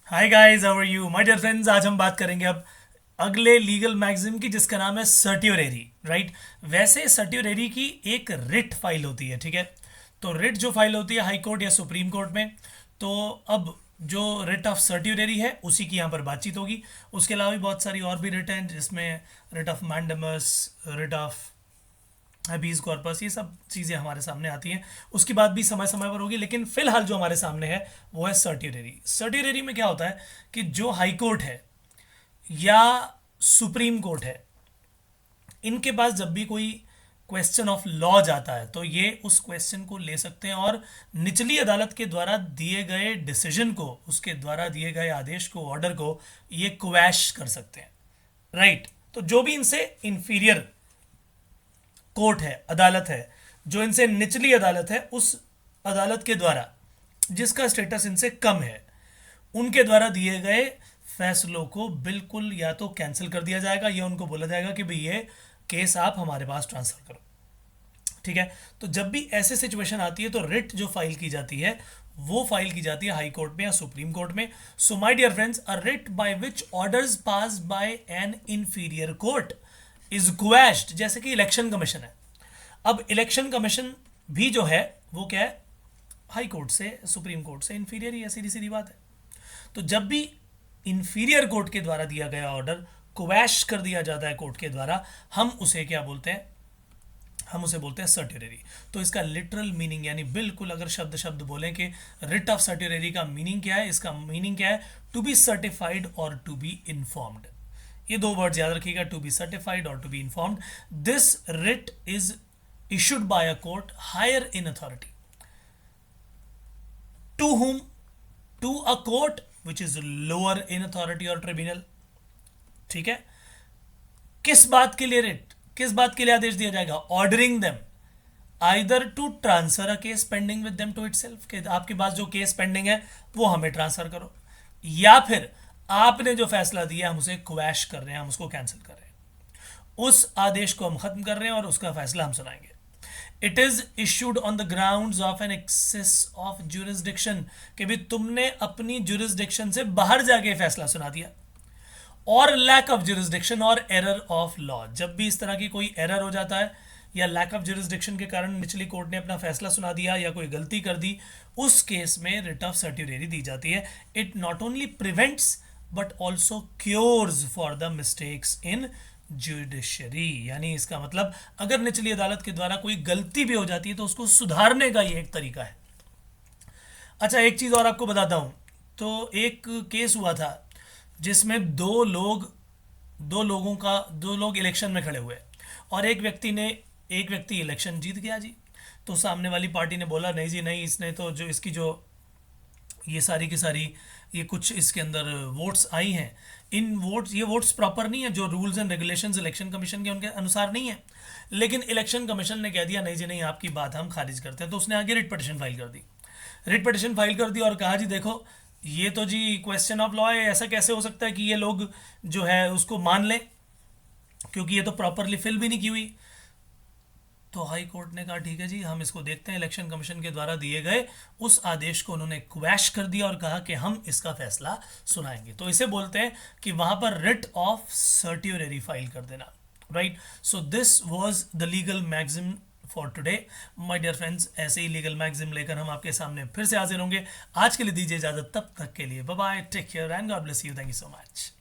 Hi guys, how are you my dear friends. आज हम बात करेंगे अब अगले लीगल मैगजीम की, जिसका नाम है सर्ट्योरेरी। राइट। वैसे सर्ट्योरेरी की एक रिट फाइल होती है, ठीक है। तो रिट जो फाइल होती है हाई कोर्ट या सुप्रीम कोर्ट में। तो अब जो रिट ऑफ सर्ट्योरेरी है उसी की यहाँ पर बातचीत होगी। उसके अलावा भी बहुत सारी और भी रिट हैं, जिसमें writ of mandamus, writ of habeas corpus, ये सब चीज़ें हमारे सामने आती हैं। उसकी बात भी समय समय पर होगी, लेकिन फिलहाल जो हमारे सामने है वो है सर्ट्योरेरी। सर्ट्योरेरी में क्या होता है कि जो हाई कोर्ट है या सुप्रीम कोर्ट है, इनके पास जब भी कोई क्वेश्चन ऑफ लॉ जाता है तो ये उस क्वेश्चन को ले सकते हैं और निचली अदालत के द्वारा दिए गए डिसीजन को, उसके द्वारा दिए गए आदेश को, ऑर्डर को ये क्वैश कर सकते हैं। राइट। तो जो भी इनसे इंफीरियर कोर्ट है, अदालत है, जो इनसे निचली अदालत है, उस अदालत के द्वारा जिसका स्टेटस इनसे कम है, उनके द्वारा दिए गए फैसलों को बिल्कुल या तो कैंसिल कर दिया जाएगा या उनको बोला जाएगा कि भाई ये केस आप हमारे पास ट्रांसफर करो। ठीक है। तो जब भी ऐसे सिचुएशन आती है तो रिट जो फाइल की जाती है वो फाइल की जाती है हाई कोर्ट में या सुप्रीम कोर्ट में। So my dear friends, a writ by which orders pass by an inferior court is quashed, जैसे कि इलेक्शन कमीशन है। अब इलेक्शन कमीशन भी जो है वो क्या है, हाई कोर्ट से, सुप्रीम कोर्ट से इंफीरियर ही है, सीधी सीधी बात है। तो जब भी इंफीरियर कोर्ट के द्वारा दिया गया ऑर्डर क्वैश कर दिया जाता है कोर्ट के द्वारा, हम उसे क्या बोलते हैं, हम उसे बोलते हैं सर्ट्योरेरी। तो इसका लिटरल मीनिंग, यानी बिल्कुल अगर शब्द शब्द बोलें कि रिट ऑफ सर्ट्योरेरी का मीनिंग क्या है, इसका मीनिंग क्या है, टू बी सर्टिफाइड और टू बी इन्फॉर्म्ड। ये दो वर्ड्स याद रखिएगा, टू बी सर्टिफाइड और to be informed. This writ is issued by a court higher in authority to whom, to a court which is lower in authority or tribunal। ठीक है। किस बात के लिए रिट, किस बात के लिए आदेश दिया जाएगा, ordering them either to transfer a case pending with them to itself, कि आपके पास जो केस पेंडिंग है वो हमें ट्रांसफर करो, या फिर आपने जो फैसला दिया हम उसे क्वैश कर रहे हैं, हम उसको कैंसिल कर रहे हैं, उस आदेश को हम खत्म कर रहे हैं और उसका फैसला हम सुनाएंगे। It is issued on the ground of an excess of jurisdiction, कि भी तुमने अपनी जुरिस्डिक्शन से बाहर जाके फैसला सुना दिया, और लैक ऑफ जुरिस्डिक्शन और एरर ऑफ लॉ। जब भी इस तरह की कोई एरर हो जाता है या लैक ऑफ जुरिस्डिक्शन के कारण निचली कोर्ट ने अपना फैसला सुना दिया या कोई गलती कर दी, उस केस में रिट ऑफ सर्ट्योरेरी दी जाती है। It not only prevents but also cures for the mistakes in judiciary, यानी इसका मतलब अगर निचली अदालत के द्वारा कोई गलती भी हो जाती है तो उसको सुधारने का ये एक तरीका है। अच्छा, एक चीज़ और आपको बताता हूँ। तो एक केस हुआ था जिसमें दो लोग इलेक्शन में खड़े हुए, और एक व्यक्ति इलेक्शन जीत गया जी। तो सामने वाली पार्टी ने बोला नहीं जी नहीं, इसने तो जो इसकी जो ये सारी की सारी ये कुछ इसके अंदर वोट्स आई हैं, ये वोट्स प्रॉपर नहीं है, जो rules and regulations election commission के उनके अनुसार नहीं है। लेकिन इलेक्शन कमीशन ने कह दिया नहीं जी नहीं, आपकी बात हम खारिज करते हैं। तो उसने आगे रिट पिटिशन फाइल कर दी, और कहा जी देखो, ये तो जी क्वेश्चन ऑफ लॉ है, ऐसा कैसे हो सकता है कि ये लोग जो है उसको मान लें, क्योंकि ये तो प्रॉपरली फिल भी नहीं की हुई। तो हाई कोर्ट ने कहा ठीक है जी, हम इसको देखते हैं। इलेक्शन कमीशन के द्वारा दिए गए उस आदेश को उन्होंने क्वैश कर दिया और कहा कि हम इसका फैसला सुनाएंगे। तो इसे बोलते हैं कि वहां पर रिट ऑफ सर्ट्योरेरी फाइल कर देना। Right. So this was the legal maxim for today my dear friends. ऐसे ही लीगल मैगजिम लेकर हम आपके सामने फिर से हाजिर होंगे। आज के लिए दीजिए इजाजत, तब तक के लिए bye bye, take care and God bless you, thank you so much.